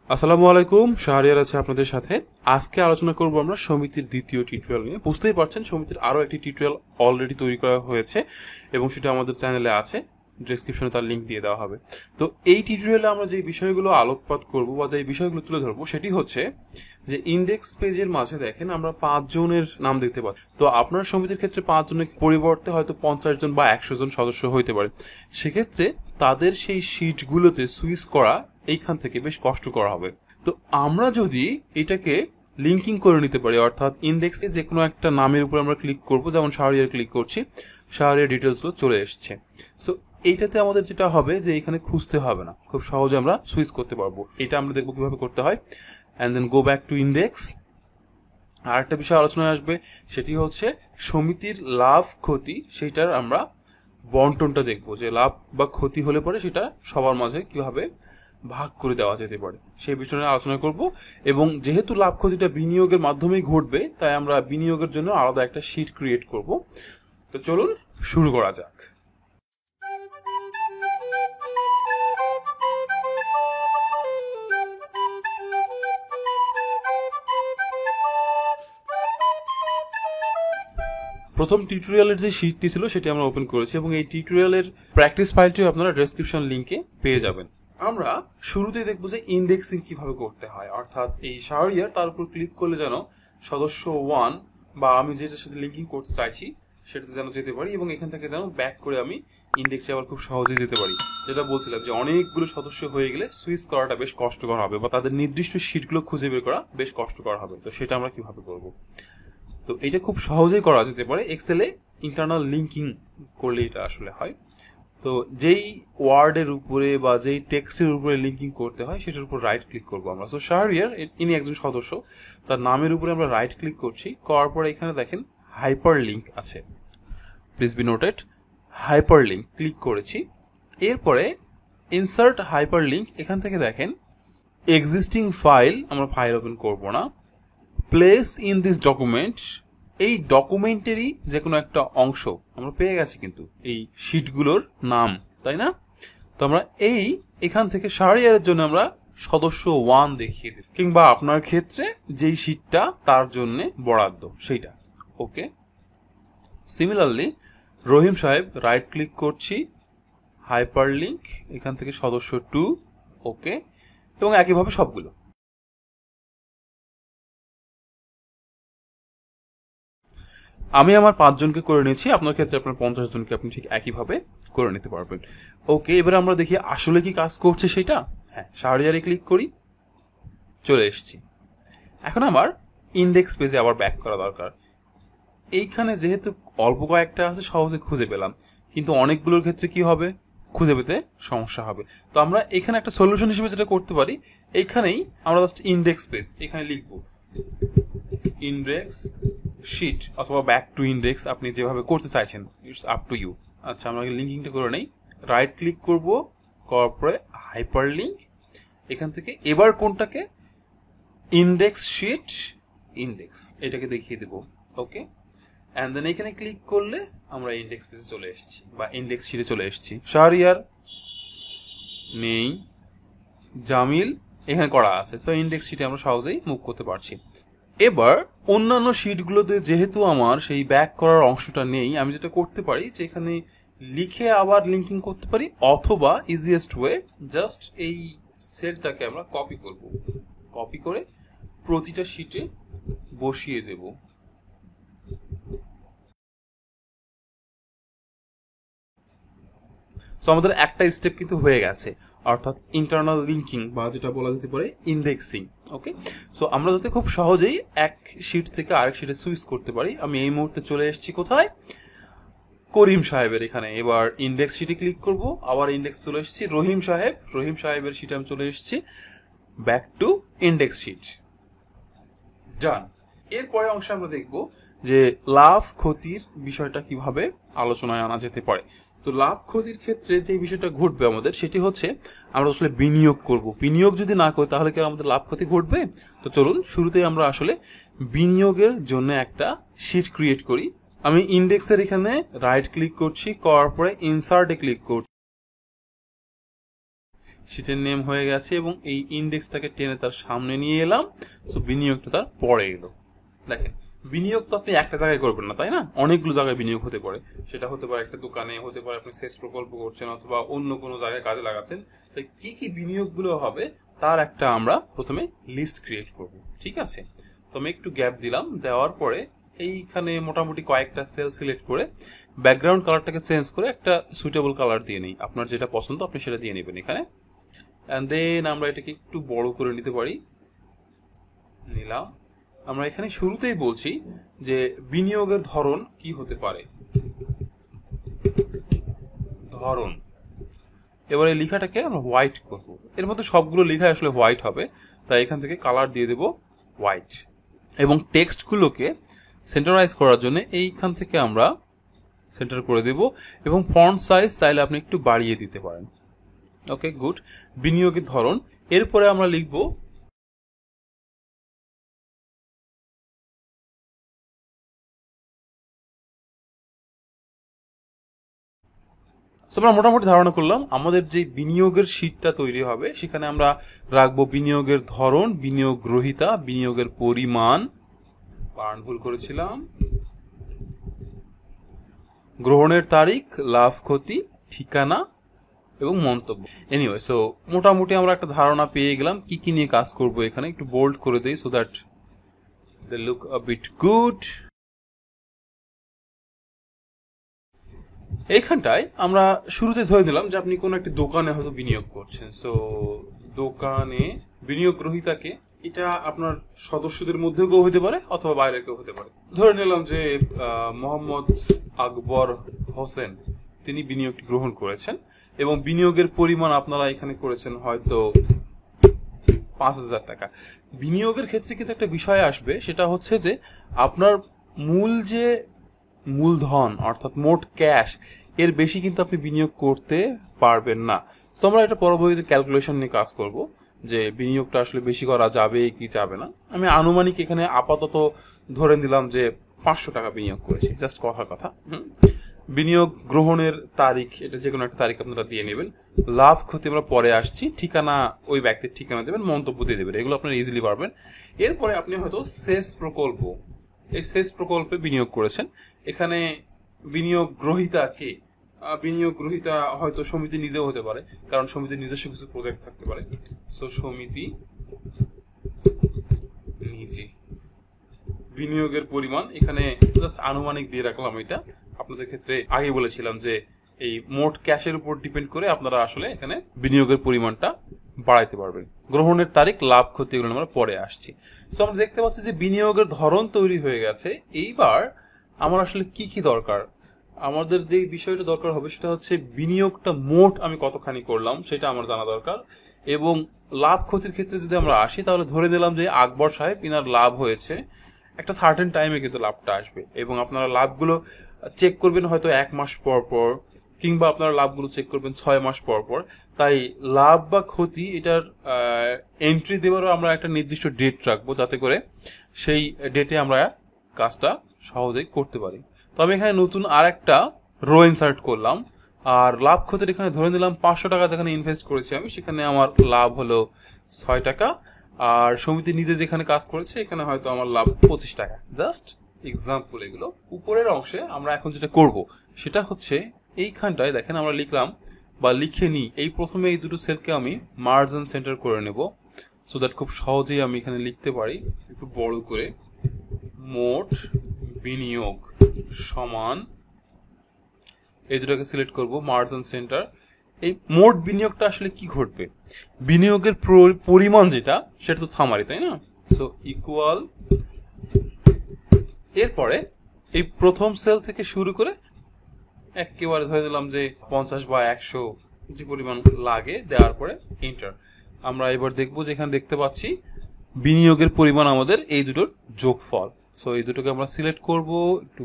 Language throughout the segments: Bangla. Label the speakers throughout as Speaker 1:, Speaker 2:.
Speaker 1: আসসালামু আলাইকুম, শাহরিয়ার আছে আপনাদের সাথে। আজকে আলোচনা করব আমরা সমিতির দ্বিতীয় টিউটোরিয়াল নিয়ে। বুঝতেই পারছেন সমিতির আরো একটি টিউটোরিয়াল অলরেডি তৈরি করা হয়েছে এবং সেটা আমাদের চ্যানেলে আছে, ডেসক্রিপশনে তার লিঙ্ক দিয়ে দেওয়া হবে। তো এই টিউটোরিয়ালে আমরা যে বিষয়গুলো আলোকপাত করব বা যে বিষয়গুলো তুলে ধরবো সেটি হচ্ছে যে ইন্ডেক্স পেজের মাঝে দেখেন আমরা 5 জনের নাম দেখতে পাই। তো আপনার সমিতির ক্ষেত্রে 5 জনের পরিবর্তে হয়তো 50 জন বা 100 জন সদস্য হইতে পারে। সেক্ষেত্রে তাদের সেই শিটগুলোতে সুইচ করা এইখান থেকে বেশ কষ্টকর হবে। তো আমরা যদি এটাকে লিঙ্কিং করে নিতে পারি, অর্থাৎ ইন্ডেক্সে যে কোনো একটা নামের উপর আমরা ক্লিক করব, যেমন শাহরিয়ার ক্লিক করছি, শাহরিয়ার ডিটেলসগুলো চলে এসছে। সো এইটাতে আমাদের যেটা হবে যে এখানে খুঁজতে হবে না, খুব সহজে আমরা সুইচ করতে পারবো। এটা আমরা দেখবো কিভাবে করতে হয়। And then go back to index. আর একটা বিষয় আলোচনায় আসবে, সেটি হচ্ছে সমিতির লাভ ক্ষতি, সেইটার আমরা বন্টনটা দেখবো, যে লাভ বা ক্ষতি হলে পরে সেটা সবার মাঝে কিভাবে ভাগ করে দেওয়া যেতে পারে সেই বিষয় নিয়ে আলোচনা করব। এবং যেহেতু লাভ ক্ষতিটা বিনিয়োগের মাধ্যমেই ঘটবে, তাই আমরা বিনিয়োগের জন্য আলাদা একটা শীট ক্রিয়েট করব। তো চলুন শুরু করা যাক। প্রথম টিউটোরিয়ালের যে শীটটি ছিল সেটি আমরা ওপেন করেছি এবং এই টিউটোরিয়ালের প্র্যাকটিস ফাইলটি আপনারা ডেসক্রিপশন লিংকে পেয়ে যাবেন। আমরা শুরুতেই দেখবো যে ইন্ডেক্সিং কিভাবে করতে হয়, অর্থাৎ এই শাহরিয়ার তার উপর ক্লিক করলে যেন সদস্য 1 বা আমি যেটার সাথে লিঙ্কিং করতে চাইছি সেটাতে যেন যেতে পারি এবং এখান থেকে যেন ব্যাক করে আমি ইন্ডেক্সে আবার খুব সহজেই যেতে পারি। যেটা বলছিলাম যে অনেকগুলো সদস্য হয়ে গেলে সুইচ করাটা বেশ কষ্টকর হবে বা তাদের নির্দিষ্ট শিটগুলো খুঁজে বের করা বেশ কষ্টকর হবে। তো সেটা আমরা কিভাবে করব? তো এটা খুব সহজেই করা যেতে পারে এক্সেলে ইন্টারনাল লিঙ্কিং করলে এটা আসলে হয়। তো যেই ওয়ার্ডের উপরে বা যেই টেক্সটের উপরে লিঙ্কিং করতে হয় সেটার উপর রাইট ক্লিক করবো আমরা। সো শাহরিয়ার ইনি একজন সদস্য, তার নামের উপরে আমরা রাইট ক্লিক করছি, করার পরে এখানে দেখেন হাইপার লিঙ্ক আছে, please be noted, hyper link click করেছি। এরপরে ইনসার্ট হাইপার লিঙ্ক, এখান থেকে দেখেন এক্সিস্টিং ফাইল, আমরা ফাইল ওপেন করবো না, প্লেস ইন দিস ডকুমেন্ট, এই ডকুমেন্টেরই যে কোনো একটা অংশ আমরা পেয়ে গেছি, কিন্তু এই শিটগুলোর নাম, তাই না? তো আমরা এখান থেকে শাহরিয়ারের জন্য আমরা সদস্য 1 দেখিয়ে দিই, কিংবা আপনার ক্ষেত্রে যেই শিটটা তার জন্য বরাদ্দ সেইটা। ওকে, সিমিলারলি রহিম সাহেব, রাইট ক্লিক করছি, হাইপার লিঙ্ক, এখান থেকে সদস্য 2, ওকে, এবং একইভাবে সবগুলো। আমি আমার 5 জনকে করে নিয়েছি, আপনার ক্ষেত্রে আপনার 50 জনকে আপনি ঠিক একইভাবে করে নিতে পারবেন। ওকে, এবারে আমরা দেখি আসলে কি কাজ করছে সেটা। হ্যাঁ, শাহরিয়ারে ক্লিক করি, চলে এসেছি। এখন আমার ইন্ডেক্স পেজে আবার ব্যাক করা দরকার। এইখানে যেহেতু অল্প কয়েকটা আছে সহজে খুঁজে পেলাম, কিন্তু অনেকগুলোর ক্ষেত্রে কি হবে, খুঁজে পেতে সমস্যা হবে। তো আমরা এখানে একটা সলিউশন হিসেবে যেটা করতে পারি, এইখানেই আমরা জাস্ট ইন্ডেক্স পেজ এখানে লিখবো, ইন্ডেক্স শিট অথবা ব্যাক টু ইন্ডেক্স, আপনি যেভাবে করতে চাইছেন, ইটস আপ টু ইউ। আচ্ছা, আমরা লিঙ্কিংটা করে নেই, রাইট ক্লিক করব, করার পরে হাইপার লিঙ্ক, এখান থেকে এবার কোনটাকে, ইন্ডেক্স শিট, ইন্ডেক্স এটাকে দেখিয়ে দেব। ওকে, অ্যান্ড দেন এখানে ক্লিক করলে আমরা ইন্ডেক্স পেজে চলে এসেছি বা ইন্ডেক্স শিটে চলে এসেছি। শাহরিয়ার নেই, জামিল এখানে করা আছে, সো ইন্ডেক্স শিটে আমরা সহজেই মুভ করতে পারছি। এবার অন্যান্য শিটগুলোতে যেহেতু আমার সেই ব্যাক করার অংশটা নেই, আমি যেটা করতে পারি যে এখানে লিখে আবার লিঙ্কিং করতে পারি, অথবা ইজিয়েস্ট ওয়ে জাস্ট এই সেলটাকে আমরা কপি করব, কপি করে প্রতিটা শিটে বসিয়ে দেব। সো আমাদের একটা স্টেপ কিন্তু হয়ে গেছে, অর্থাৎ ইন্টারনাল লিঙ্কিং বা যেটা বলা যেতে পারে ইন্ডেক্সিং। ওকে, সো আমরা যাতে খুব সহজেই এক শিট থেকে আরেক শিটে সুইচ করতে পারি, আমি এই মুহূর্তে চলে এসেছি কোথায়, করিম সাহেবের এখানে। এবার ইন্ডেক্স শিটে ক্লিক করব, আবার ইন্ডেক্স চলে এসেছি, রহিম সাহেব, রহিম সাহেবের শিটে আমি চলে এসেছি, ব্যাক টু ইন্ডেক্স শিট, ডান। এরপরে অংশে আমরা দেখব যে লাভ ক্ষতির বিষয়টা কিভাবে আলোচনায় আনা যেতে পারে। তো লাভ ক্ষতির ক্ষেত্রে যে বিষয়টা ঘটবে আমাদের, সেটি হচ্ছে আমরা আসলে বিনিয়োগ করব। বিনিয়োগ যদি না করি তাহলে কি আমাদের লাভ ক্ষতি ঘটবে? তো চলুন শুরুতেই আমরা আসলে বিনিয়োগের জন্য একটা শিট ক্রিয়েট করি। আমি ইন্ডেক্সের এখানে রাইট ক্লিক করছি, করার পরে ইনসার্টে ক্লিক করছি, শীটের নেম হয়ে গেছে এবং এই ইন্ডেক্সটাকে টেনে তার সামনে নিয়ে এলাম। সো বিনিয়োগটা তার পরে এলো। দেখেন, বিনিয়োগ তো আপনি একটা জায়গায় করবেন না, তাই না? অনেকগুলো জায়গায় বিনিয়োগ হতে পারে। সেটা হতে পারে একটা দোকানে, হতে পারে আপনি সেচ প্রকল্প করছেন, অথবা অন্য কোনো জায়গায় কাজে লাগাচ্ছেন। তাই কি কি বিনিয়োগগুলো হবে তার একটা আমরা প্রথমে লিস্ট ক্রিয়েট করব, ঠিক আছে? তো আমি একটু গ্যাপ দিলাম, দেওয়ার পরে এইখানে মোটামুটি কয়েকটা সেল সিলেক্ট করে ব্যাকগ্রাউন্ড কালারটাকে চেঞ্জ করে একটা সুইটেবল কালার দিয়ে নিই। আপনার যেটা পছন্দ আপনি সেটা দিয়ে নেবেন এখানে। অ্যান্ড দেন আমরা এটাকে একটু বড় করে নিতে পারি, নিলাম। আমরা এখানে শুরুতেই বলছি যে বিনিয়োগের ধরন কি হতে পারে, ধরন। এবার এই লেখাটাকে আমরা হোয়াইট করব। এর মধ্যে সবগুলো লেখা আসলে হোয়াইট হবে, তাই এখান থেকে কালার দিয়ে দেব হোয়াইট। এবং টেক্সটগুলোকে সেন্টারাইজ করার জন্য এইখান থেকে আমরা সেন্টার করে দেব, এবং ফন্ট সাইজ চাইলে আপনি একটু বাড়িয়ে দিতে পারেন। ওকে, গুড। বিনিয়োগের ধরন। এরপরে আমরা লিখব আমরা মোটামুটি ধারণা করলাম আমাদের যে বিনিয়োগের শীটটা তৈরি হবে সেখানে আমরা রাখবো বিনিয়োগের ধরন, বিনিয়োগ গ্রহীতা, বিনিয়োগের পরিমাণ, ভুল করেছিলাম, গ্রহণের তারিখ, লাভ ক্ষতি, ঠিকানা এবং মন্তব্য। এনিওয়ে, সো মোটামুটি আমরা একটা ধারণা পেয়ে গেলাম কি কি নিয়ে কাজ করব। এখানে একটু বোল্ড করে দেই so that they look a bit good. এইখানটায় আমরা শুরুতে ধরে নিলাম যে আপনি কোনো একটা দোকানে হয়তো বিনিয়োগ করছেন। সো দোকানে বিনিয়োগ গ্রহীতাকে, এটা আপনার সদস্যদের মধ্যেও কেউ হতে পারে অথবা বাইরে কেউ হতে পারে। ধরে নিলাম যে মোহাম্মদ আকবর হোসেন তিনি বিনিয়োগটি গ্রহণ করেছেন এবং বিনিয়োগের পরিমাণ আপনারা এখানে করেছেন হয়তো 5,000 টাকা। বিনিয়োগের ক্ষেত্রে কিন্তু একটা বিষয় আসবে, সেটা হচ্ছে যে আপনার মূলধন অর্থাৎ মোট ক্যাশ এর বেশি কিন্তু আপনি বিনিয়োগ করতে পারবেন না। সো আমরা এটা পরবর্তীতে ক্যালকুলেশন নিয়ে কাজ করব যে বিনিয়োগটা আসলে বেশি করা যাবে কি যাবে না। আমি আনুমানিক এখানে আপাতত ধরে নিলাম যে 500 টাকা বিনিয়োগ করেছি, জাস্ট কথার কথা। বিনিয়োগ গ্রহণের তারিখ, এটা যে কোনো একটা তারিখ আপনারা দিয়ে নেবেন। লাভ ক্ষতি আমরা পরে আসছি, ঠিকানা ওই ব্যক্তির ঠিকানা দেবেন, মন্তব্য দিয়ে দেবেন, এগুলো আপনারা ইজিলি পারবেন। এরপরে আপনি হয়তো সেচ প্রকল্প, এই সেচ প্রকল্পে বিনিয়োগ করেছেন। এখানে বিনিয়োগ গ্রহীতা কে? বিনিয়োগ গ্রহীতা হয়তো সমিতি নিজেও হতে পারে, কারণ সমিতির নিজস্ব কিছু প্রজেক্ট থাকতে পারে। সো সমিতি নিজে। বিনিয়োগের পরিমাণ এখানে জাস্ট আনুমানিক দিয়ে রাখলাম। এটা আপনাদের ক্ষেত্রে আগে বলেছিলাম যে এই মোট ক্যাশের উপর ডিপেন্ড করে আপনারা আসলে এখানে বিনিয়োগের পরিমাণটা বাড়াইতে পারবেন। গ্রহণের তারিখ, লাভ ক্ষতি, এগুলো আমরা পরে আসছি। সো আমরা দেখতে পাচ্ছি যে বিনিয়োগের ধরন তৈরি হয়ে গেছে। এইবার আমার আসলে কি কি দরকার, আমাদের যে বিষয়টা দরকার হবে সেটা হচ্ছে বিনিয়োগটা মোট আমি কতখানি করলাম সেটা আমার জানা দরকার। এবং লাভ ক্ষতির ক্ষেত্রে যদি আমরা আসি তাহলে ধরে নিলাম যে আকবর সাহেব ইনার লাভ হয়েছে, একটা সার্টেন টাইমে কিন্তু লাভটা আসবে এবং আপনারা লাভগুলো চেক করবেন হয়তো 1 মাস পর পর, কিংবা আপনারা লাভগুলো চেক করবেন 6 মাস পর পর। তাই লাভ বা ক্ষতি এটার এন্ট্রি দেওয়ারও আমরা একটা নির্দিষ্ট ডেট রাখবো, যাতে করে সেই ডেটে আমরা কাজটা সহজেই করতে পারি। তো আমি এখানে নতুন আর একটা রো ইনসার্ট করলাম, আর লাভ ক্ষতির এখানে ধরে নিলাম 500 টাকা যেখানে ইনভেস্ট করেছি আমি, সেখানে আমার লাভ হলো 6 টাকা। আর সমিতি নিজে যেখানে কাজ করেছে এখানে হয়তো আমার লাভ 25 টাকা। জাস্ট এক্সাম্পল এগুলো। উপরের অংশে আমরা এখন যেটা করব সেটা হচ্ছে এইখানটায় দেখেন আমরা লিখলাম বা লিখে নিই, এই প্রথমে এই দুটো সেলকে আমি মার্জ এন্ড সেন্টার করে নেব, সো দ্যাট খুব সহজেই আমি এখানে লিখতে পারি একটু বড় করে, মোট বিনিয়োগ সমান, এই দুটোকে সিলেক্ট করব, মার্জ এন্ড সেন্টার। এই মোট বিনিয়োগটা আসলে কি ঘটবে, বিনিয়োগের পরিমাণ যেটা সেটা তো সামারি, তাই না? সো ইকুয়াল, এরপরে এই প্রথম সেল থেকে শুরু করে একেবারে ধরে দিলাম যে 50 বা 100 যে পরিমাণ লাগে, দেওয়ার পরে এন্টার। আমরা এবার দেখবো যে এখানে দেখতে পাচ্ছি বিনিয়োগের পরিমাণ আমাদের এই দুটোর যোগফল। সো এই দুটোকে আমরা সিলেক্ট করব, একটু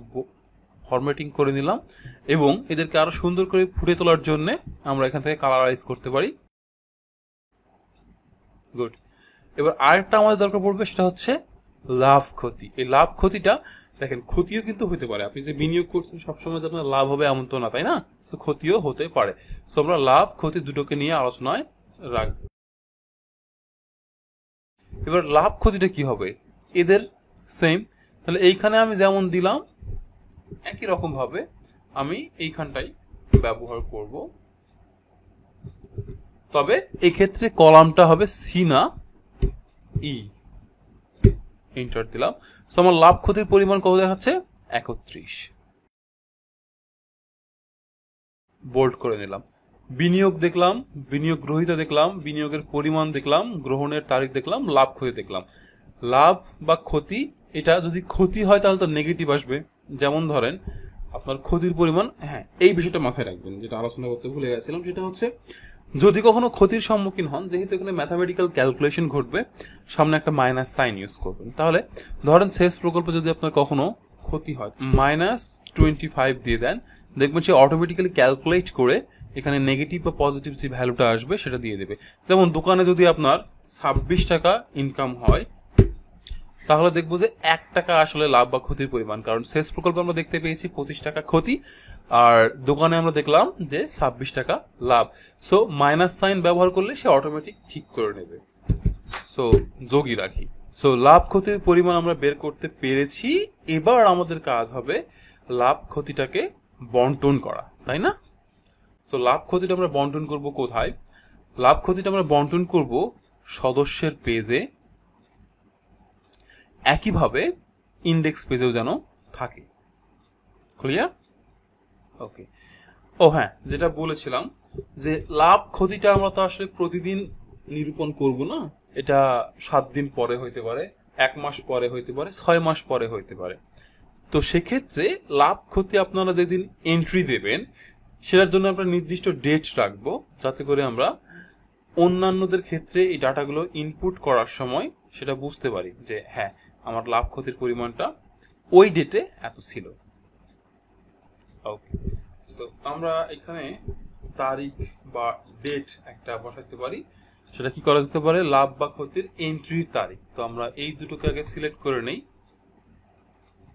Speaker 1: ফরম্যাটিং করে নিলাম এবং এদেরকে আরো সুন্দর করে ফুটিয়ে তোলার জন্য আমরা এখান থেকে কালারাইজ করতে পারি। গুড। এবার আরেকটা আমাদের দরকার পড়বে, সেটা হচ্ছে লাভ ক্ষতি। এই লাভ ক্ষতিটা দেখেন, ক্ষতিও কিন্তু হতে পারে, আপনি যে বিনিয়োগ করছেন সবসময় আপনার লাভ হবে এমন তো না, তাই না? সো ক্ষতিও হতে পারে। সো আমরা লাভ ক্ষতি দুটোকে নিয়ে আলোচনায় রাখবো। এবার লাভ ক্ষতিটা কি হবে এদের সেম, তাহলে এইখানে আমি যেমন দিলাম একই রকম ভাবে আমি এইখানটাই ব্যবহার করব, তবে এই ক্ষেত্রে কলামটা হবে সি না ই। এন্টার দিলাম। সো আমার লাভ ক্ষতির পরিমাণ কত দেখাচ্ছে 31। বোল্ড করে নিলাম। বিনিয়োগ দেখলাম, বিনিয়োগ গ্রহীতা দেখলাম, বিনিয়োগের পরিমাণ দেখলাম, গ্রহণের তারিখ দেখলাম, লাভ ক্ষতি দেখলাম। লাভ বা ক্ষতি, এটা যদি ক্ষতি হয় তাহলে তো নেগেটিভ আসবে। যেমন ধরেন আপনার ক্ষতির পরিমাণ, হ্যাঁ এই বিষয়টা মাথায় রাখবেন, যেটা আলোচনা করতে ভুলে গেছিলাম, সেটা হচ্ছে যদি কখনো ক্ষতির সম্মুখীন হন, যেহেতু এখানে ম্যাথামেটিক্যাল ক্যালকুলেশন ঘটবে, সামনে একটা মাইনাস সাইন ইউজ করবেন। তাহলে ধরেন সেচ প্রকল্পে যদি আপনার কখনো ক্ষতি হয় -25 দিয়ে দেন, দেখবেন সে অটোমেটিক্যালি ক্যালকুলেট করে এখানে নেগেটিভ বা পজিটিভ যে ভ্যালুটা আসবে সেটা দিয়ে দেবে। যেমন দোকানে যদি আপনার 26 টাকা ইনকাম হয়, তাহলে দেখবো যে 1 টাকা আসলে লাভ বা ক্ষতির পরিমাণ, কারণ সেচ প্রকল্পে আমরা দেখতে পেয়েছি 25 টাকা ক্ষতি, আর দোকানে আমরা দেখলাম যে 26 টাকা লাভ। সো মাইনাস সাইন ব্যবহার করলে সে অটোমেটিক ঠিক করে নেবে। সো যোগী রাখি। সো লাভ ক্ষতির পরিমাণ আমরা বের করতে পেরেছি। এবার আমাদের কাজ হবে লাভ ক্ষতিটাকে বন্টন করা, তাই না? তো লাভ ক্ষতিটা আমরা বন্টন করব কোথায়? লাভ ক্ষতিটা আমরা বন্টন করব সদস্যের পেজে, একইভাবে ইন্ডেক্স পেজেও যেন থাকে। ক্লিয়ার? ওকে। ও হ্যাঁ, যেটা বলেছিলাম যে লাভ ক্ষতিটা আমরা তো আসলে প্রতিদিন নিরূপণ করব না, এটা 7 দিন পরে হইতে পারে, 1 মাস পরে হইতে পারে, 6 মাস পরে হইতে পারে। তো সেক্ষেত্রে লাভ ক্ষতি আপনারা যেদিন এন্ট্রি দেবেন সেটার জন্য আমরা নির্দিষ্ট ডেট রাখবো, যাতে করে আমরা অন্যান্যদের ক্ষেত্রে এই ডাটাগুলো ইনপুট করার সময় সেটা বুঝতে পারি যে হ্যাঁ আমার লাভ ক্ষতির পরিমাণটা ওই ডেটে এত ছিল। ওকে, সো আমরা এখানে তারিখ বা ডেট একটা বসাতে পারি। সেটা কি করা যেতে পারে? লাভ বা ক্ষতির এন্ট্রির তারিখ। তো আমরা এই দুটোকে আগে সিলেক্ট করে নেই,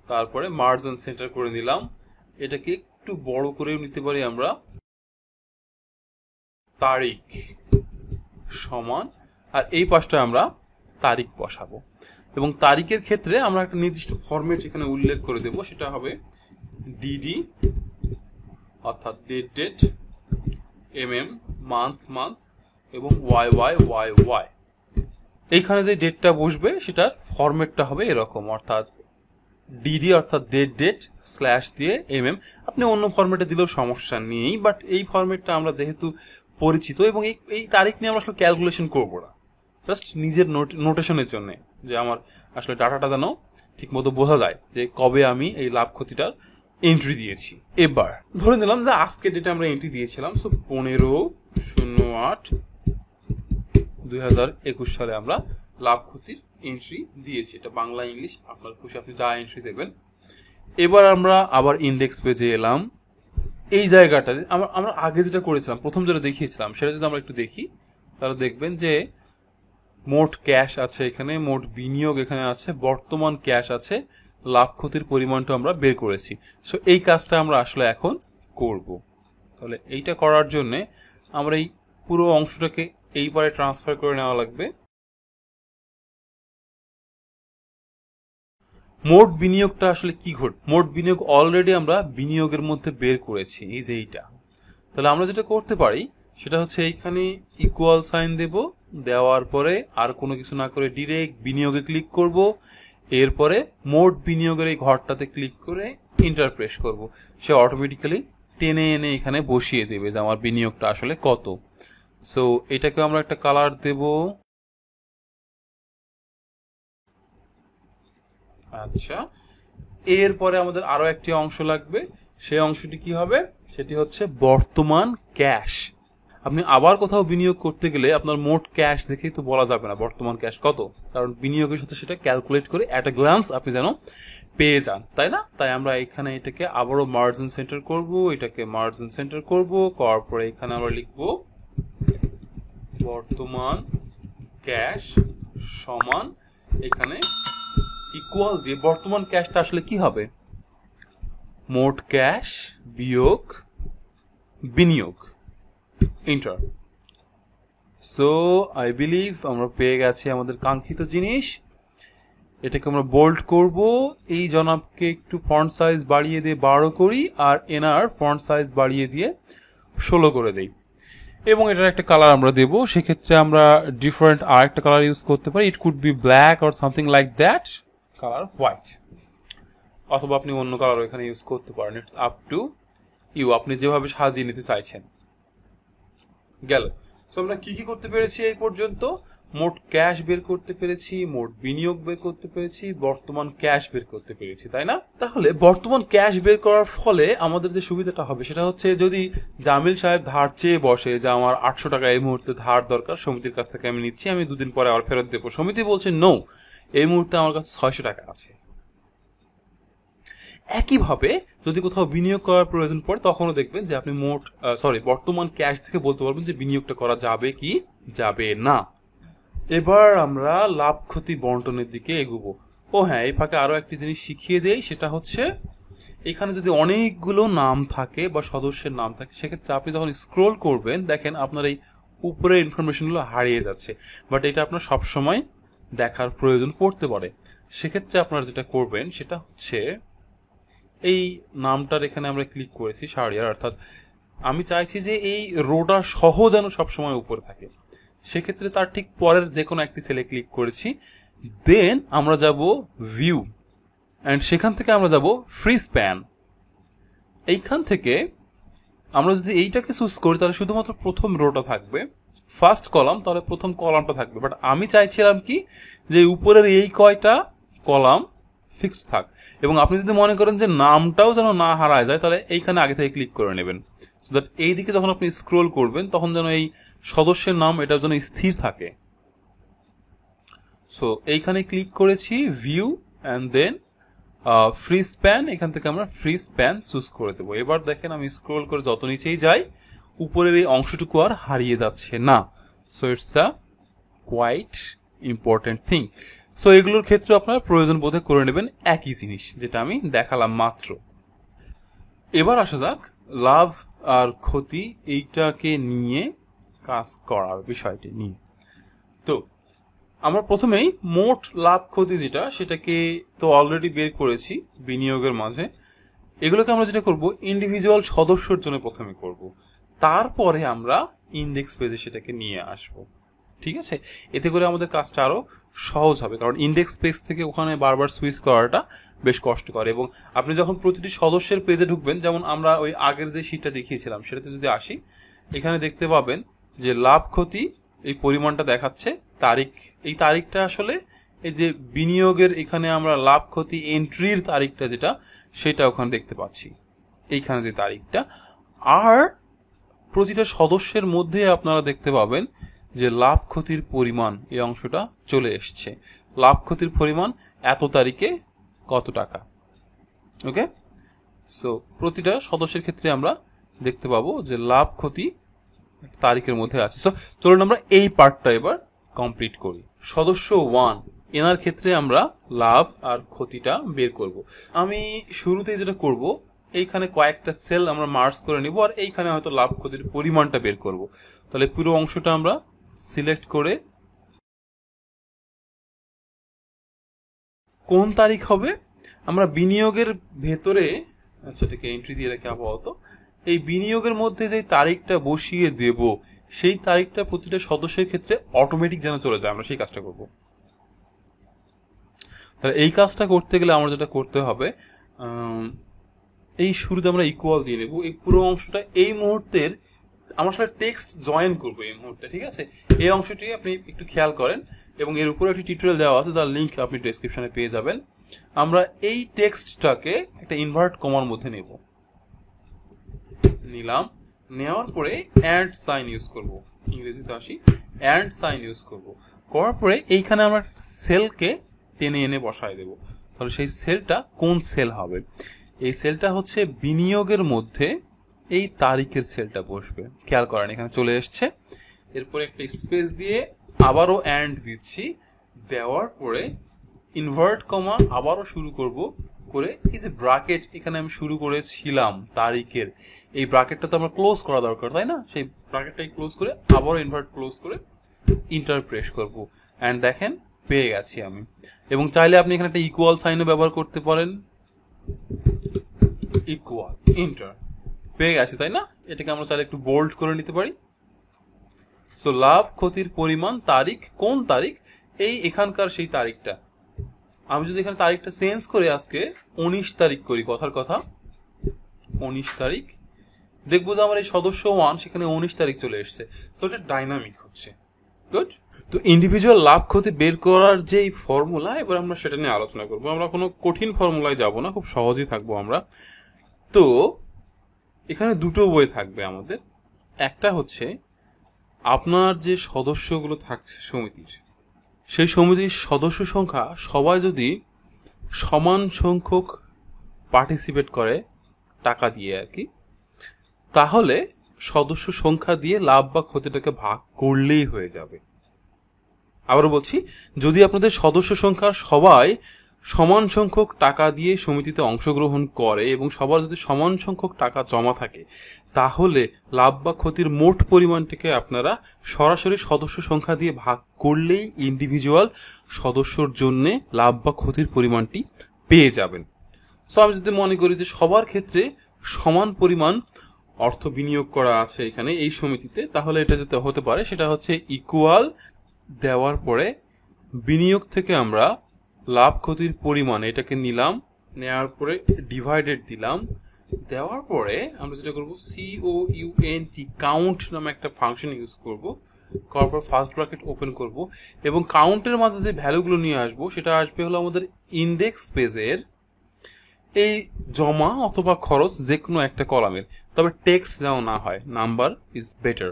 Speaker 1: তারপরে মার্জিন সেন্টার করে নিলাম। এটাকে একটু বড় করেও নিতে পারি আমরা, তারিখ সমান, আর এই পাশটা আমরা তারিখ বসাবো। এবং তারিখের ক্ষেত্রে আমরা একটা নির্দিষ্ট ফরম্যাট এখানে উল্লেখ করে দেব, সেটা হবে ডিডি অর্থাৎ date date, MM month month, এবং ওয়াই ওয়াই ওয়াই ওয়াই। এইখানে যে ডেটটা বসবে সেটার ফরম্যাটটা হবে এরকম, অর্থাৎ ডিডি অর্থাৎ ডেট ডেট স্ল্যাশ দিয়ে এমএম। আপনি অন্য ফরম্যাটে দিলেও সমস্যা নেই, বাট এই ফরম্যাটটা আমরা যেহেতু পরিচিত, এবং এই তারিখ নিয়ে আমরা আসলে ক্যালকুলেশন করবো না, জাস্ট নিজের নোটেশনের জন্য, যে আমার আসলে ডাটাটা যেন ঠিক মতো বোঝা যায় যে কবে আমি এই লাভ ক্ষতিটার এন্ট্রি দিয়েছি। এবার ধরে নিলাম যে আজকের ডেটে আমরা এন্ট্রি দিয়েছিলাম, সো 15/08/2021 সালে আমরা লাভ ক্ষতির এন্ট্রি দিয়েছি। এটা বাংলা ইংলিশ আপনার খুশি, আপনি যা এন্ট্রি দেবেন। এবার আমরা আবার ইন্ডেক্স পেজে এলাম। এই জায়গাটাতে আমরা আগে যেটা করেছিলাম, প্রথম যেটা দেখিয়েছিলাম, সেটা যদি আমরা একটু দেখি, তাহলে দেখবেন যে মোট ক্যাশ আছে এখানে, মোট বিনিয়োগ এখানে আছে, বর্তমান ক্যাশ আছে, লাভ ক্ষতির পরিমাণটা আমরা বের করেছি। সো এই কাজটা আমরা আসলে এখন করব। তাহলে এইটা করার জন্য আমরা এই পুরো অংশটাকে এইবারে ট্রান্সফার করে নেওয়া লাগবে। মোট বিনিয়োগটা আসলে কি মোট বিনিয়োগ অলরেডি আমরা বিনিয়োগের মধ্যে বের করেছি, এই যে এইটা। তাহলে আমরা যেটা করতে পারি সেটা হচ্ছে এইখানে ইকুয়াল সাইন দেব, দেওয়ার পরে আর কোনো কিছু না করে ডিরেক্ট বিনিয়োগে ক্লিক করব, এরপরে মোট বিনিয়োগের এই ঘরটাতে ক্লিক করে এন্টার প্রেস করব। সে অটোমেটিক্যালি টেনে এনে এখানে বসিয়ে দেবে যে আমার বিনিয়োগটা আসলে কত। সো এটাকে আমরা একটা কালার দেব। আচ্ছা, এরপরে আমাদের আরো একটি অংশ লাগবে। সেই অংশটি কি হবে? সেটি হচ্ছে বর্তমান ক্যাশ। আপনি আবার কোথাও বিনিয়োগ করতে গেলে আপনার মোট ক্যাশ দেখেই তো বলা যাবে না বর্তমান ক্যাশ কত, কারণ বিনিয়োগের সাথে সেটা ক্যালকুলেট করে অ্যাট এ গ্লান্স আপনি যেন পেয়ে যান, তাই না? তাই আমরা এখানে এটাকে আবারও মার্জিন সেন্টার করব, এটাকে মার্জিন সেন্টার করব, করার পরে এখানে আমরা লিখব বর্তমান ক্যাশ সমান, এখানে ইকুয়াল দিয়ে বর্তমান ক্যাশটা আসলে কি হবে? মোট ক্যাশ বিয়োগ বিনিয়োগ। এন্টার। সো আই বিলিভ আমরা পেয়ে গেছি আমাদের কাঙ্ক্ষিত জিনিস। এটাকে আমরা বোল্ড করব, এই জনাবকে একটু ফন্ট সাইজ বাড়িয়ে দিয়ে 12 করি, আর এনার ফন্ট সাইজ বাড়িয়ে দিয়ে 16 করে দেই, এবং এটার একটা কালার আমরা দেব। সেক্ষেত্রে আমরা ডিফারেন্ট আরেকটা কালার ইউজ করতে পারি। It could be black or something like that, colour white, অথবা আপনি অন্য কালার এখানে ইউজ করতে পারেন। ইটস আপ টু ইউ, আপনি যেভাবে সাজিয়ে নিতে চাইছেন। গেল। সো আমরা কি কি করতে পেরেছি এই পর্যন্ত? মোট ক্যাশ বের করতে পেরেছি, মোট বিনিয়োগ বের করতে পেরেছি, বর্তমান ক্যাশ বের করতে পেরেছি, তাই না? তাহলে বর্তমান ক্যাশ বের করার ফলে আমাদের যে সুবিধাটা হবে সেটা হচ্ছে, যদি জামিল সাহেব ধার চেয়ে বসে যে আমার 800 টাকা এই মুহূর্তে ধার দরকার, সমিতির কাছ থেকে আমি নিচ্ছি, আমি 2 দিন পরে আবার ফেরত দেবো। সমিতি বলছে নো, এই মুহূর্তে আমার কাছে 600 টাকা আছে। একইভাবে যদি কোথাও বিনিয়োগ করার প্রয়োজন পড়ে, তখনও দেখবেন যে আপনি বর্তমান ক্যাশ থেকে বলতে পারবেন যে বিনিয়োগটা করা যাবে কি যাবে না। এবার আমরা লাভ ক্ষতি বন্টনের দিকে এগুবো। ও হ্যাঁ, এই ফাঁকে আরো একটি জিনিস শিখিয়ে দেই, সেটা হচ্ছে এখানে যদি অনেকগুলো নাম থাকে বা সদস্যের নাম থাকে, সেক্ষেত্রে আপনি যখন স্ক্রোল করবেন দেখেন আপনার এই উপরের ইনফরমেশনগুলো হারিয়ে যাচ্ছে, বাট এটা আপনার সবসময় দেখার প্রয়োজন পড়তে পারে। সেক্ষেত্রে আপনারা যেটা করবেন সেটা হচ্ছে, এই নামটার এখানে আমরা ক্লিক করেছি শাহরিয়ার, অর্থাৎ আমি চাইছি যে এই রোটা সহ যেন সবসময় উপরে থাকে। সেক্ষেত্রে তার ঠিক পরের যে কোনো একটি সেলে ক্লিক করেছি, দেন আমরা যাব ভিউ, অ্যান্ড সেখান থেকে আমরা যাব ফ্রি স্প্যান। এইখান থেকে আমরা যদি এইটাকে চুজ করি তাহলে শুধুমাত্র প্রথম রোটা থাকবে, ফার্স্ট কলাম, তাহলে প্রথম কলামটা থাকবে। বাট আমি চাইছিলাম কি যে উপরের এই কয়টা কলাম ফিক্স থাক, এবং আপনি যদি মনে করেন যে নামটাও যেন না হারায় যায়, তাহলে এইখানে আগে থেকে ক্লিক করে নেবেন, সো দ্যাট এই দিকে যখন আপনি স্ক্রোল করবেন তখন যেন এই সদস্যের নাম এটা যেন স্থির থাকে। সো এইখানে ক্লিক করেছি ভিউ অ্যান্ড দেন ফ্রি স্প্যান, এখান থেকে আমরা ফ্রি স্প্যান চুজ করে দেবো। এবার দেখেন আমি স্ক্রোল করে যত নিচেই যাই উপরের এই অংশটুকু আর হারিয়ে যাচ্ছে না। So it's a quite important thing. So এগুলোর ক্ষেত্রে আপনার প্রয়োজন বোধে করে নেবেন একই জিনিস যেটা আমি দেখালাম মাত্র। এবার আসা যাক লাভ আর ক্ষতি এইটাকে নিয়ে কাজ করার বিষয়টি নিয়ে। তো আমরা প্রথমেই মোট লাভ ক্ষতি যেটা, সেটাকে তো অলরেডি বের করেছি বিনিয়োগের মাঝে। এগুলোকে আমরা যেটা করব ইন্ডিভিজুয়াল সদস্যের জন্য প্রথমে করব, তারপরে আমরা ইন্ডেক্স পেজে সেটাকে নিয়ে আসব। ঠিক আছে, এতে করে আমাদের কাজটা আরো সহজ হবে, কারণ ইন্ডেক্স পেজ থেকে ওখানে বারবার সুইচ করাটা বেশ কষ্টকর। এবং আপনি যখন প্রতিটি সদস্যের পেজে ঢুকবেন, যেমন আমরা ওই আগের যে শীটটা দেখিয়েছিলাম সেটাতে যদি আসি, এখানে দেখতে পাবেন যে লাভ ক্ষতি এই পরিমাণটা দেখাচ্ছে, তারিখ, এই তারিখটা আসলে এই যে বিনিয়োগের এখানে আমরা লাভ ক্ষতি এন্ট্রির তারিখটা যেটা, সেটা ওখানে দেখতে পাচ্ছি, এইখানে যে তারিখটা। আর প্রতিটা সদস্যের মধ্যে আপনারা দেখতে পাবেন যে লাভ ক্ষতির পরিমাণ, এই অংশটা চলে এসছে, লাভ ক্ষতির পরিমাণ এত তারিখে কত টাকা। ওকে, সো প্রতিটা সদস্যের ক্ষেত্রে আমরা দেখতে পাবো যে লাভ ক্ষতি তারিখের মধ্যে আছে। সো চলুন আমরা এই পার্টটা এবার কমপ্লিট করি। সদস্য 1 এনার ক্ষেত্রে আমরা লাভ আর ক্ষতিটা বের করব। আমি শুরুতে যেটা করব, এইখানে কয়েকটা সেল আমরা মার্জ করে নিব, আর এইখানে হয়তো লাভ ক্ষতির পরিমাণটা বের করব। তাহলে পুরো অংশটা আমরা সিলেক্ট করে কোন তারিখ হবে আমরা বিনিয়োগের ভেতরে, আচ্ছা এটাকে এন্ট্রি দিয়ে রাখি আপাতত, এই বিনিয়োগের মধ্যে যে তারিখটা বসিয়ে দেব সেই তারিখটা প্রতিটা সদস্যের ক্ষেত্রে অটোমেটিক যেন চলে যায়, আমরা সেই কাজটা করব। তাহলে এই কাজটা করতে গেলে আমরা যেটা করতে হবে, এই শুরুতে আমরা ইকুয়াল দিয়ে নেব এই পুরো অংশটা। এই মুহূর্তের আমরা আসলে টেক্সট জয়েন করবো এই মুহূর্তে, ঠিক আছে? এই অংশটি আপনি একটু খেয়াল করেন, এবং এর উপরে একটি টিউটোরিয়াল দেওয়া আছে যার লিঙ্ক আপনি ডেসক্রিপশনে পেয়ে যাবেন। আমরা এই টেক্সটটাকে একটা ইনভার্ট কমার মধ্যে নিলাম, নেওয়ার পরে অ্যান্ড সাইন ইউজ করব, ইংরেজিতে আসি, অ্যান্ড সাইন ইউজ করব, করার পরে এইখানে আমরা সেলকে টেনে এনে বসায় দেব। তাহলে সেই সেলটা কোন সেল হবে? এই সেলটা হচ্ছে বিনিয়োগের মধ্যে এই তারিখের সেলটা বসবে। খেয়াল করেন এখানে চলে এসছে, এরপরে একটা স্পেস দিয়ে আবারও অ্যান্ড দিচ্ছি, দেওয়ার পরে ইনভার্ট কমা আবারও শুরু করব করে, এই যে ব্র্যাকেট এখানে আমি শুরু করেছিলাম তারিখের, এই ব্র্যাকেটটা তো আমার ক্লোজ করা দরকার, তাই না? সেই ব্র্যাকেটটাই ক্লোজ করে আবারও ইনভার্ট ক্লোজ করে ইন্টার প্রেস করব, অ্যান্ড দেখেন পেয়ে গেছি আমি। এবং চাইলে আপনি এখানে একটা ইকুয়াল সাইনও ব্যবহার করতে পারেন, ইকুয়াল ইন্টার, পেয়ে গেছি তাই না? এটাকে আমরা চাইলে একটু বোল্ড করে নিতে পারি। সো লাভ ক্ষতির পরিমাণ তারিখ, কোন তারিখ? এই এখানকার সেই তারিখটা। আমি যদি এখানে তারিখটা চেঞ্জ করে আজকে 19 তারিখ করি, কথার কথা 19 তারিখ, দেখবো যে আমার এই সদস্য 1 সেখানে 19 তারিখ চলে এসছে। সো এটা ডাইনামিক হচ্ছে। গুড। তো ইন্ডিভিজুয়াল লাভ ক্ষতি বের করার যে ফর্মুলা, এবার আমরা সেটা নিয়ে আলোচনা করবো। আমরা কোনো কঠিন ফর্মুলায় যাব না, খুব সহজেই থাকবো আমরা। তো এখানে দুটো বই থাকবে আমাদের। একটা হচ্ছে আপনার যে সদস্যগুলো থাকছে সমিতির, সেই সমিতির সদস্য সংখ্যা সবাই যদি সমান সংখ্যক পার্টিসিপেট করে টাকা দিয়ে আর কি, তাহলে সদস্য সংখ্যা দিয়ে লাভ বা ক্ষতিটাকে ভাগ করলেই হয়ে যাবে। আবার বলছি, যদি আপনাদের সদস্য সংখ্যা সবাই সমান সংখ্যক টাকা দিয়ে সমিতিতে অংশগ্রহণ করে এবং সবার যদি সমান সংখ্যক টাকা জমা থাকে, তাহলে লাভ বা ক্ষতির মোট পরিমাণটাকে আপনারা সরাসরি সদস্য সংখ্যা দিয়ে ভাগ করলেই ইন্ডিভিজুয়াল সদস্যর জন্য লাভ বা ক্ষতির পরিমাণটি পেয়ে যাবেন। সো আমি যদি মনে করি যে সবার ক্ষেত্রে সমান পরিমাণ অর্থ বিনিয়োগ করা আছে এখানে এই সমিতিতে, তাহলে এটা যেটা হতে পারে সেটা হচ্ছে ইকুয়াল দেওয়ার পরে বিনিয়োগ থেকে আমরা লাভ ক্ষতির পরিমাণ এটাকে নিলাম, নেওয়ার পরে ডিভাইডেড দিলাম, দেওয়ার পরে আমরা যেটা করবো COUNT কাউন্ট নামে একটা ফাংশন ইউজ করব, করার পর ফার্স্ট ব্র্যাকেট ওপেন করব এবং কাউন্টের মাঝে যে ভ্যালুগুলো নিয়ে আসবো সেটা আসবে হলো আমাদের ইন্ডেক্স পেজের এই জমা অথবা খরচ যে কোনো একটা কলামের, তবে টেক্সট যেন না হয়, নাম্বার ইজ বেটার।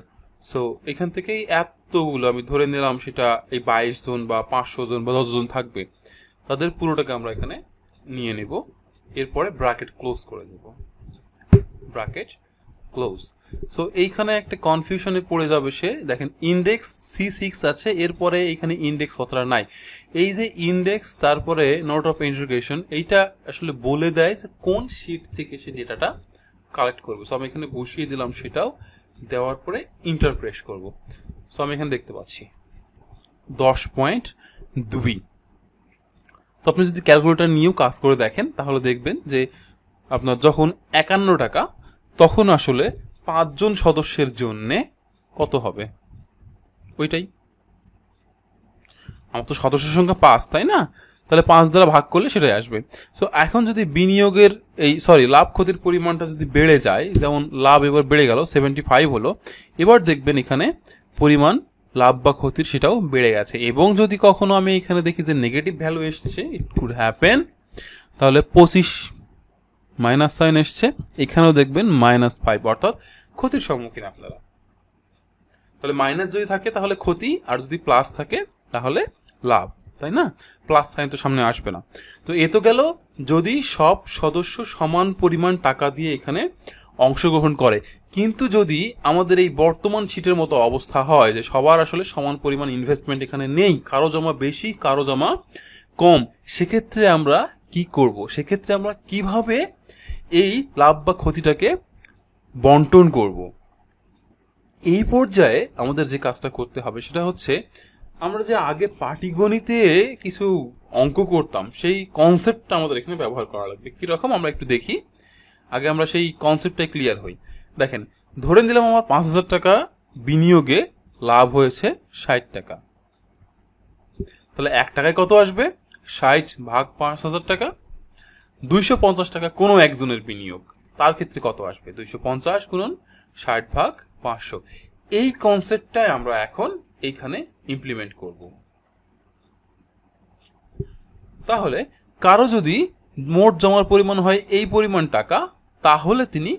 Speaker 1: সো এখান থেকেই এতগুলো আমি ধরে নিলাম, সেটা এই 22 জন বা 500 জন বা 10 জন থাকবে, তাদের পুরোটাকে আমরা এখানে নিয়ে নেব, এরপরে ব্র্যাকেট ক্লোজ করে দেব, ব্র্যাকেট ক্লোজ। সো এইখানে একটা কনফিউশনে পড়ে যাবে সে, দেখেন ইন্ডেক্স C6 আছে, এরপরে এখানে ইন্ডেক্স কথাটা নাই। এই যে ইন্ডেক্স তারপরে নোট অফ ইন্টিগ্রেশন, এইটা আসলে বলে দেয় যে কোন শিট থেকে সে ডেটাটা কালেক্ট করবে। সো আমি এখানে বসিয়ে দিলাম, সেটাও দেওয়ার পরে ইন্টার প্রেস করব। সো আমি এখানে দেখতে পাচ্ছি 10.2। তো আপনি যদি ক্যালকুলেটর নিয়েও কাজ করে দেখেন তাহলে দেখবেন যে আপনার যখন 51 টাকা, তখন আসলে 5 জন সদস্যের জন্য কত হবে, ওইটাই। আমার তো সদস্য সংখ্যা 5, তাই না? তাহলে 5 দ্বারা ভাগ করলে সেটাই আসবে। সো এখন যদি বিনিয়োগের লাভ ক্ষতির পরিমাণটা যদি বেড়ে যায়, যেমন লাভ এবার বেড়ে গেল 75 হলো, এবার দেখবেন এখানে পরিমাণ লাভ বা ক্ষতির সেটাও বেড়ে গেছে। এবং যদি কখনো আমি এখানে দেখি যে নেগেটিভ ভ্যালু এসছে, ইট কুড হ্যাপেন, তাহলে 25 মাইনাস সাইন এসছে, এখানেও দেখবেন -5, অর্থাৎ ক্ষতির সম্মুখীন আপনারা। তাহলে মাইনাস যদি থাকে তাহলে ক্ষতি, আর যদি প্লাস থাকে তাহলে লাভ, তাই না? প্লাস সাইন তো সামনে আসবে না। তো এ তো গেল যদি সব সদস্য সমান পরিমাণ টাকা দিয়ে এখানে অংশগ্রহণ করে। কিন্তু যদি আমাদের এই বর্তমান শীটের মতো অবস্থা হয় যে সবার আসলে সমান পরিমাণ ইনভেস্টমেন্ট এখানে নেই, কারো জমা বেশি কারো জমা কম, সেক্ষেত্রে আমরা কি করব? সেক্ষেত্রে আমরা কিভাবে এই লাভ বা ক্ষতিটাকে বন্টন করব? এই পর্যায়ে আমাদের যে কাজটা করতে হবে সেটা হচ্ছে, আমরা যে আগে পাটিগণিতে কিছু অঙ্ক করতাম সেই কনসেপ্টটা আমাদের এখানে ব্যবহার করা লাগবে। কিরকম আমরা একটু দেখি, আগে আমরা সেই কনসেপ্টটাই ক্লিয়ার হই। দেখেন, ধরে নিলাম আমার 5,000 টাকা বিনিয়োগে লাভ হয়েছে 60 টাকা, তাহলে 1 টাকায় কত আসবে? 60 ভাগ 5,000 টাকা, 250 টাকা কোনো একজনের বিনিয়োগ, তার ক্ষেত্রে কত আসবে? 250 গুণন 60 ভাগ 500। এই কনসেপ্টটাই আমরা এখন এইখানে ইমপ্লিমেন্ট করব। তাহলে কারো যদি মোট জমার পরিমাণ হয় এই পরিমাণ টাকা, তাহলে তিনি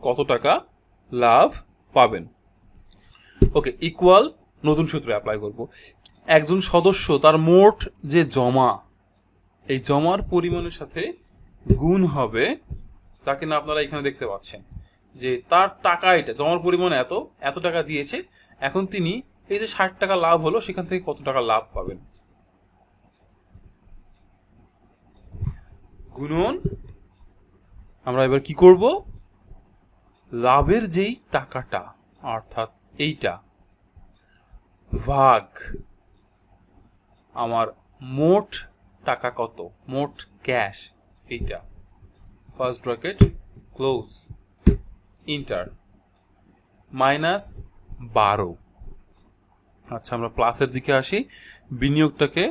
Speaker 1: কত টাকা লাভ পাবেন? ওকে, ইকুয়াল নতুন সূত্র অ্যাপ্লাই করব। একজন সদস্য তার মোট যে জমা, এই জমার পরিমাণের সাথে গুণ হবে, তাকে না আপনারা এখানে দেখতে পাচ্ছেন যে তার টাকা, এটা জমার পরিমাণ এত টাকা দিয়েছে, এখন তিনি এই যে 60 টাকা লাভ হলো সেখান থেকে কত টাকা লাভ পাবেন, গুণন। আমরা এবার কি করব? লাভের যেই টাকাটা অর্থাৎ এইটা ভাগ আমার মোট টাকা কত, মোট ক্যাশ এইটা, first bracket close, inter, minus 12। আচ্ছা, আমরা প্লাসের দিকে আসি, বিনিয়োগটাকে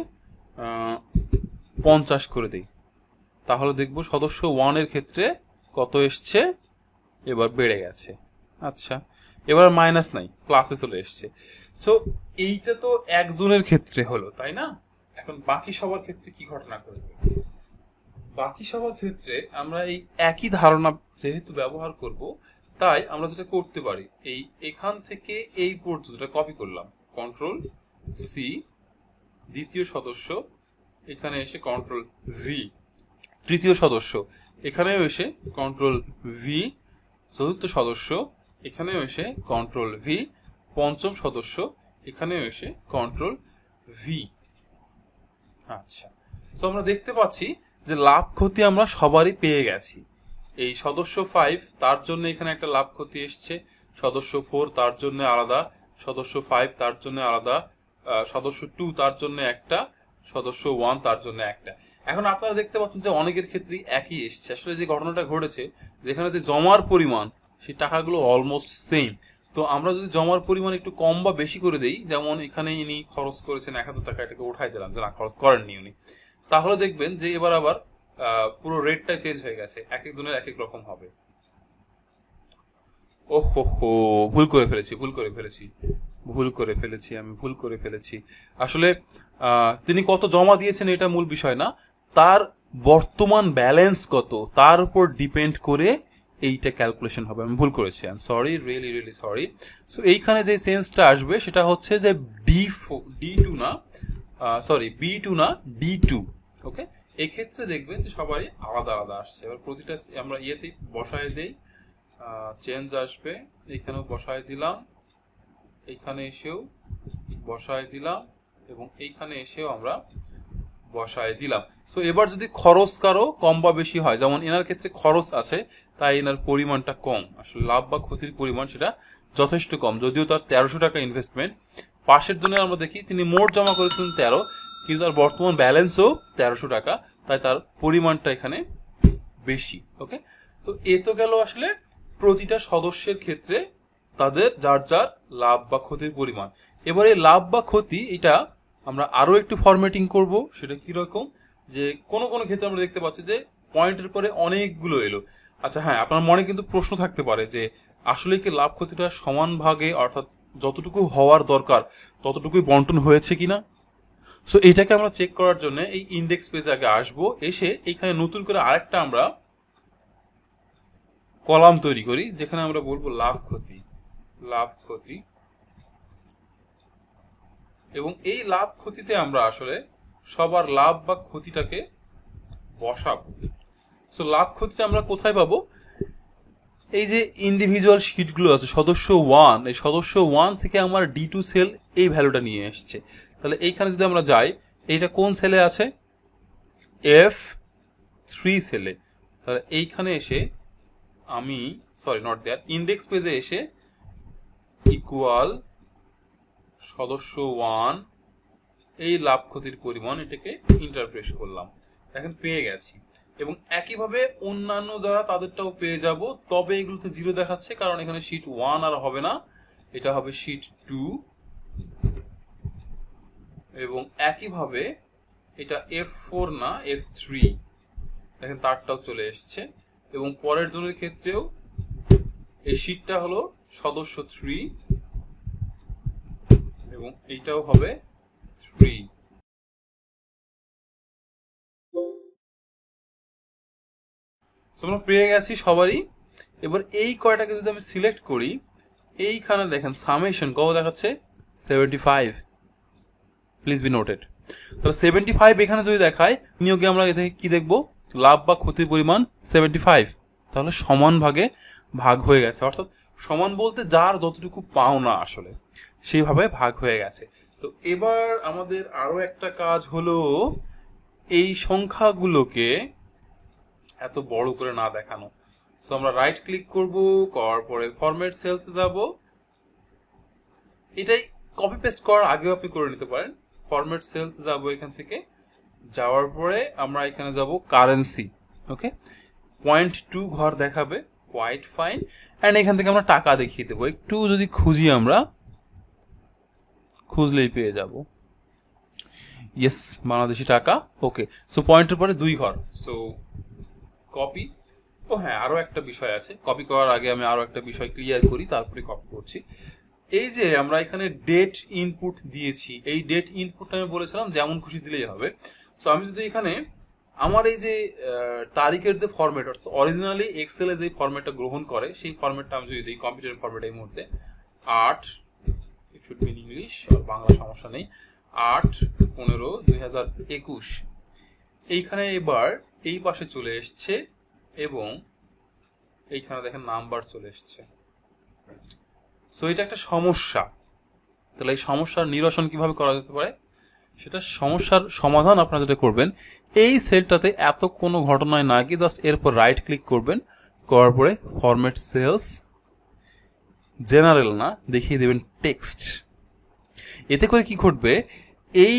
Speaker 1: 50 করে দিই, তাহলে দেখব সদস্য 1 এর ক্ষেত্রে কত এসছে, এবার বেড়ে গেছে। আচ্ছা, এবার মাইনাস নাই, প্লাসে চলে এসছে। সো এইটা তো একজনের ক্ষেত্রে হলো, তাই না? এখন বাকি সবার ক্ষেত্রে কি ঘটনা ঘটবে? বাকি সবার ক্ষেত্রে আমরা এই একই ধারণা যেহেতু ব্যবহার করব, তাই আমরা যেটা করতে পারি, এখান থেকে এই পর্যন্ত কপি করলাম, কন্ট্রোল সি, দ্বিতীয় সদস্য এখানে এসে কন্ট্রোল ভি, তৃতীয় সদস্য এখানেও এসে কন্ট্রোল ভি, চতুর্থ সদস্য এখানেও এসে কন্ট্রোল ভি, পঞ্চম সদস্য এখানেও এসে কন্ট্রোল ভি। আচ্ছা, তো আমরা দেখতে পাচ্ছি যে লাভ ক্ষতি আমরা সবারই পেয়ে গেছি। এই সদস্য 5 তার জন্য এখানে একটা লাভ ক্ষতি এসছে, সদস্য 4 তার জন্য আলাদা, সদস্য 5 তার জন্য আলাদা, সদস্য 2 তার জন্য একটা, সদস্য 1 তার জন্য একটা। এখন আপনারা দেখতে পাচ্ছেন যে অনেকের ক্ষেত্রেই একই এসছে। আসলে যে ঘটনাটা ঘটেছে, যেখানে যে জমার পরিমাণ সেই টাকাগুলো অলমোস্ট সেম, তো আমরা যদি জমার পরিমাণ একটু কম বা বেশি করে দেই, যেমন এখানে ইনি খরচ করেছেন 1000 টাকা, এটাকে উঠাই দিলাম যে না খরচ করেননি উনি, তাহলে দেখবেন যে এবার আবার পুরো রেটটা চেঞ্জ হয়ে গেছে, এক একজনের এক এক রকম হবে। ওহো, ভুল করে ফেলেছি। আসলে তিনি কত জমা দিয়েছেন এটা মূল বিষয় না, তার বর্তমান ব্যালেন্স কত তার উপর ডিপেন্ড করে এইটা ক্যালকুলেশন হবে। আমি ভুল করেছি, I am sorry, really sorry. So এইখানে যে চেঞ্জটা আসবে সেটা হচ্ছে যে B2 না D2। ওকে, এক্ষেত্রে দেখবেন যে সবাই আলাদা আলাদা আসছে। এবার প্রতিটা আমরা ইয়েতেই বসায় দেই, চেঞ্জ আসবে, এখানেও বসায় দিলাম, এইখানে এসেও বসায় দিলাম, এবং এইখানে এসেও আমরা বসায় দিলাম। সো এবার যদি খরচ কারো কম বা বেশি হয়, যেমন এনার ক্ষেত্রে খরচ আছে তাই এনার পরিমাণটা কম, আসলে লাভ বা ক্ষতির পরিমাণ সেটা যথেষ্ট কম, যদিও তার 1300 টাকা ইনভেস্টমেন্ট। পাশের জন্য আমরা দেখি তিনি মোট জমা করেছিলেন 13, কিন্তু তার বর্তমান ব্যালেন্সও 1300 টাকা, তাই তার পরিমাণটা এখানে বেশি। ওকে, তো এ তো গেল আসলে প্রতিটা সদস্যের ক্ষেত্রে তাদের যার যার লাভ বা ক্ষতির পরিমাণ। এবারে লাভ বা ক্ষতি এটা আমরা আরো একটু ফরম্যাটিং করব। সেটা কি রকম, যে কোনো কোনো ক্ষেত্রে আমরা দেখতে পাচ্ছি যে পয়েন্টের পরে অনেকগুলো এলো। আচ্ছা হ্যাঁ, আপনার মনে কিন্তু প্রশ্ন থাকতে পারে যে আসলে কি লাভ ক্ষতিটা সমান ভাগে, অর্থাৎ যতটুকু হওয়ার দরকার ততটুকুই বন্টন হয়েছে কিনা। সো এটাকে আমরা চেক করার জন্য এই ইন্ডেক্স পেজে আগে আসবো, এসে এইখানে নতুন করে আরেকটা আমরা কলাম তৈরি করি, যেখানে আমরা বলবো লাভ ক্ষতি, এবং এই লাভ ক্ষতিতে আমরা আসলে সবার লাভ বা ক্ষতিটাকে বসাবো। সো লাভ ক্ষতিটা আমরা কোথায় পাবো? এই যে ইন্ডিভিজুয়াল শিটগুলো আছে, সদস্য 1, এই সদস্য 1 থেকে আমার D2 সেল এই ভ্যালুটা নিয়ে এসছে। তাহলে এইখানে যদি আমরা যাই, এইটা কোন সেলে আছে? F3 সেলে। তাহলে এইখানে এসে আমি ইন্ডেক্স পেজে এসে ইকুয়াল সদস্য 1 এই লাভ ক্ষতির পরিমাণ, এটাকে ইন্টারপ্রেস করলাম, এখন পেয়ে গেছি। এবং একইভাবে অন্যান্য যারা তাদেরটাও পেয়ে যাব, তবে এগুলোতে 0 দেখাচ্ছে কারণ এখানে শীট 1 আর হবে না, এটা হবে শীট 2। এবং একইভাবে এটা F4 না F3, দেখেন তারটাও চলে এসছে। এবং পরের জনের ক্ষেত্রেও এই শীটটা হলো সদস্য 3, এবং এইটাও হবে 3। আমরা পেয়ে গেছি সবারই। এবার এই কয়টাকে যদি আমি সিলেক্ট করি, এইখানে দেখেন সামেশন কত দেখাচ্ছে? 75। Please be noted. তাহলে 75 এখানে যদি দেখায়, নিয়োগে আমরা কি দেখবো? লাভ বা ক্ষতির পরিমাণ 75, তাহলে সমান ভাগে ভাগ হয়ে গেছে। অর্থাৎ সমান বলতে যার যতটুকু পাওনা আসলে সেইভাবে ভাগ হয়ে গেছে। তো এবার আমাদের আরো একটা কাজ হলো এই সংখ্যাগুলোকে এত বড় করে না দেখানো। সো আমরা রাইট ক্লিক করব, করার পরে ফরম্যাট সেলসে যাব। এটাই কপি পেস্ট করার আগেও আপনি করে নিতে পারেন। ফরম্যাট সেলস যাবো, এখান থেকে যাওয়ার পরে আমরা এখানে যাব কারেন্সি। ওকে, 0.2 ঘর দেখাবে, কোয়াইট ফাইন। অ্যান্ড এখান থেকে আমরা টাকা দেখিয়ে দেবো। একটু যদি খুঁজি, আমরা খুঁজলেই পেয়ে যাব। ইয়েস, বাংলাদেশি টাকা। ওকে, সো পয়েন্টের পরে 2 ঘর। So copy. ও হ্যাঁ, আরো একটা বিষয় আছে, কপি করার আগে আমি আরো একটা বিষয় ক্লিয়ার করি, তারপরে কপি করছি। এই যে আমরা এখানে ডেট ইনপুট দিয়েছি, এই ডেট ইনপুট আমি বলেছিলাম যেমন খুশি দিলেই হবে। সো আমি যদি এখানে আমার এই যে তারিখের যে ফরম্যাট, অর্থাৎ অরিজিনালি এক্সেলে যে ফরম্যাটটা গ্রহণ করে সেই ফরম্যাটটা আমি যদি দিই, কম্পিউটার ফরম্যাট এই মুহূর্তে 8, it should be in English, আর বাংলা সমস্যা নেই, 8/15/2021। এইখানে এবার এই পাশে চলে এসছে এবং এইখানে দেখেন নাম্বার চলে এসছে। সো এটা একটা সমস্যা। তাহলে এই সমস্যার নিরসন কিভাবে করা যেতে পারে, সেটা সমস্যার সমাধান আপনারা যেটা করবেন, এই সেলটাতে এত কোনো ঘটনায় না কি জাস্ট এরপর রাইট ক্লিক করবেন, করার পরে ফরম্যাট সেলস, জেনারেল না, দেখিয়ে দেবেন টেক্সট। এতে করে কি ঘটবে, এই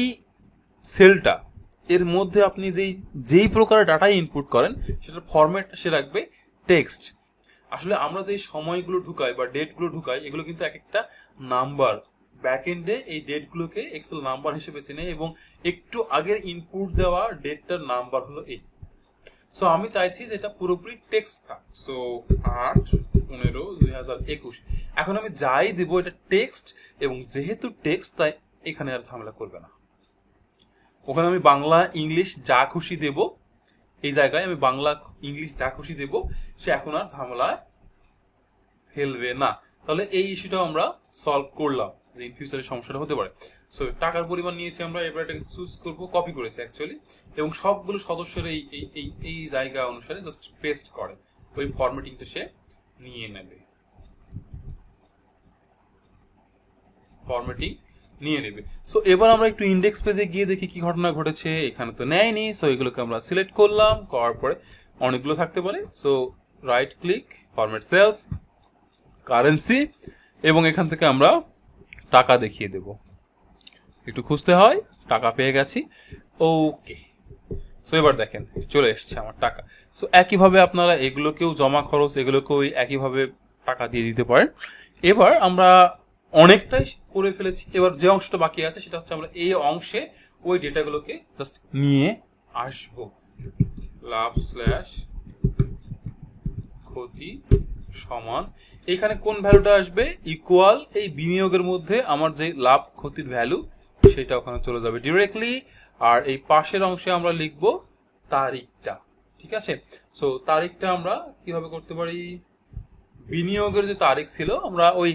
Speaker 1: সেলটা এর মধ্যে আপনি যেই প্রকারের ডাটা ইনপুট করেন সেটার ফরম্যাট সে রাখবে টেক্সট। আসলে আমরা যে সময়গুলো ঢুকাই বা ডেটগুলো ঢুকাই, এগুলো কিন্তু এক একটা নাম্বার। ব্যাকএন্ডে এই ডেটগুলোকে এক্সেল নাম্বার হিসেবে চেনে এবং একটু আগের ইনপুট দেওয়া ডেটটার নাম্বার হলো এই। সো আমি চাইছি যে এটা পুরোপুরি টেক্সট থাক। সো 8/15/2021। এখন আমি যাই দেব এটা টেক্সট, এবং যেহেতু টেক্সট তাই এখানে আর ঝামেলা করবে না। ওখানে আমি বাংলা ইংলিশ যা খুশি দেব, এই জায়গায় আমি বাংলা ইংলিশ যা খুশি দেব, সে এখন আর ঝামেলায় ফেলবে না। তাহলে এই ইস্যুটা আমরা সলভ করলাম, যে ইন ফিউচারের সমস্যাটা হতে পারে। সো টাকার পরিমাণ নিয়েছি আমরা, এবার এটাকে চুজ করবো, কপি করেছি অ্যাকচুয়ালি, এবং সবগুলো সদস্যের এই জায়গা অনুসারে জাস্ট পেস্ট করে, ওই ফরম্যাটিংটা সে নিয়ে নেবে, ফরম্যাটিং নিয়ে নেবে। সো এবার আমরা একটু ইন্ডেক্স পেজে গিয়ে দেখি কি ঘটনা ঘটেছে। এখানে তো নেয়নি, সো এগুলোকে আমরা সিলেক্ট করলাম, করার পরে অনেকগুলো থাকতে পারে। So right click, format cells, currency, এবং এখান থেকে আমরা টাকা দেখিয়ে দেব। একটু খুঁজতে হয়, টাকা পেয়ে গেছি। ওকে, সো এবার দেখেন চলে এসছে আমার টাকা। সো একইভাবে আপনারা এগুলোকেও জমা খরচ, এগুলোকেও একইভাবে টাকা দিয়ে দিতে পারেন। এবার আমরা অনেকটাই করে ফেলেছি। এবার যে অংশটা বাকি আছে সেটা হচ্ছে আমরা এই অংশে ওই ডেটাগুলোকে জাস্ট নিয়ে আসবো। লাভ স্ল্যাশ ক্ষতি সমান, এখানে কোন ভ্যালুটা আসবে, ইকুয়াল এই বিনিয়োগের মধ্যে আমার যে লাভ ক্ষতির ভ্যালু সেটা ওখানে চলে যাবে ডিরেক্টলি। আর এই পাশের অংশে আমরা লিখবো তারিখটা। ঠিক আছে, সো তারিখটা আমরা কিভাবে করতে পারি, বিনিয়োগের যে তারিখ ছিল আমরা ওই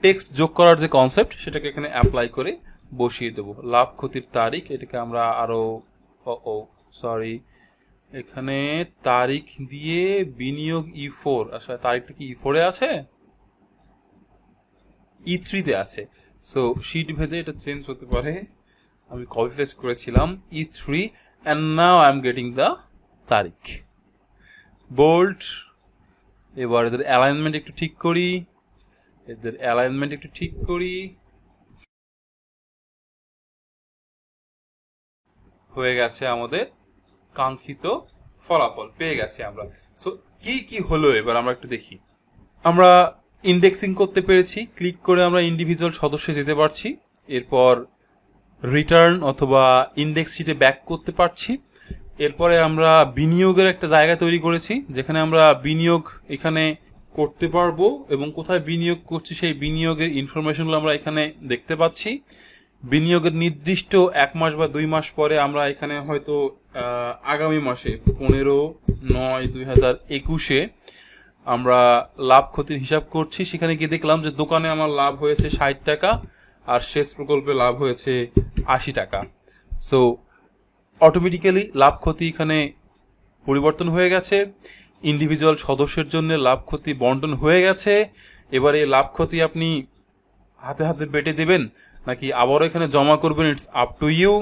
Speaker 1: টেক্সট যোগ করার যে কনসেপ্ট সেটাকে এখানে অ্যাপ্লাই করে বসিয়ে দেবো। লাভ ক্ষতির তারিখ, এটাকে আমরা আরো সরি, এখানে তারিখ দিয়ে বিনিয়োগ E4, আসলে তারিখটা কি E4 এ আছে, E3 তে আছে। সো শিট ভেদে এটা চেঞ্জ হতে পারে, আমি কপি পেস্ট করেছিলাম E3, and now I am getting the তারিখ। বোল্ড। এবার এদের অ্যালাইনমেন্ট একটু ঠিক করি, হয়ে গেছে আমাদের কাঙ্ক্ষিত ফলাফল, পেয়ে গেছি আমরা। সো কি হলো এবার আমরা একটু দেখি। আমরা ইন্ডেক্সিং করতে পেরেছি, ক্লিক করে আমরা ইন্ডিভিজুয়াল সদস্যে যেতে পারছি, এরপর রিটার্ন অথবা ইন্ডেক্স শিটে ব্যাক করতে পারছি। এরপরে আমরা বিনিয়োগের একটা জায়গা তৈরি করেছি, যেখানে আমরা বিনিয়োগ এখানে করতে পারবো এবং কোথায় বিনিয়োগ করছি সেই বিনিয়োগের ইনফরমেশনগুলো আমরা এখানে দেখতে পাচ্ছি। বিনিয়োগের নির্দিষ্ট 1 মাস বা 2 মাস পরে আমরা এখানে হয়তো আগামী মাসে 15/9/2021 আমরা লাভ ক্ষতির হিসাব করছি। সেখানে গিয়ে দেখলাম যে দোকানে আমার লাভ হয়েছে 60 টাকা আর শেষ প্রকল্পে লাভ হয়েছে 80 টাকা। সো অটোমেটিক্যালি লাভ ক্ষতি এখানে পরিবর্তন হয়ে গেছে, ইন্ডিভিজুয়াল সদস্যের জন্য লাভ ক্ষতি বন্টন হয়ে গেছে। এবারে লাভ ক্ষতি আপনি হাতে হাতে বেটে দেবেন নাকি আবারও এখানে জমা করবেন, it's up to you.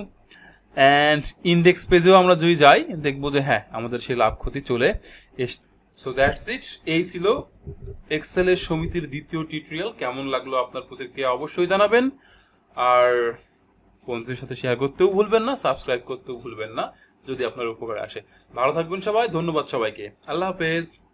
Speaker 1: And index পেজেও আমরা যদি যাই দেখবো যে হ্যাঁ আমাদের সেই লাভ ক্ষতি চলে এসছে। So that's it. এই ছিল এক্সেলের সমিতির দ্বিতীয় টিউটোরিয়াল। কেমন লাগলো আপনার প্রতিক্রিয়া অবশ্যই জানাবেন। আর বন্ধুদের সাথে শেয়ার করতেও ভুলবেন না, সাবস্ক্রাইব করতেও ভুলবেন না যদি আপনার উপকারে আসে। ভালো থাকবেন সবাই, ধন্যবাদ সবাইকে, আল্লাহ হাফেজ।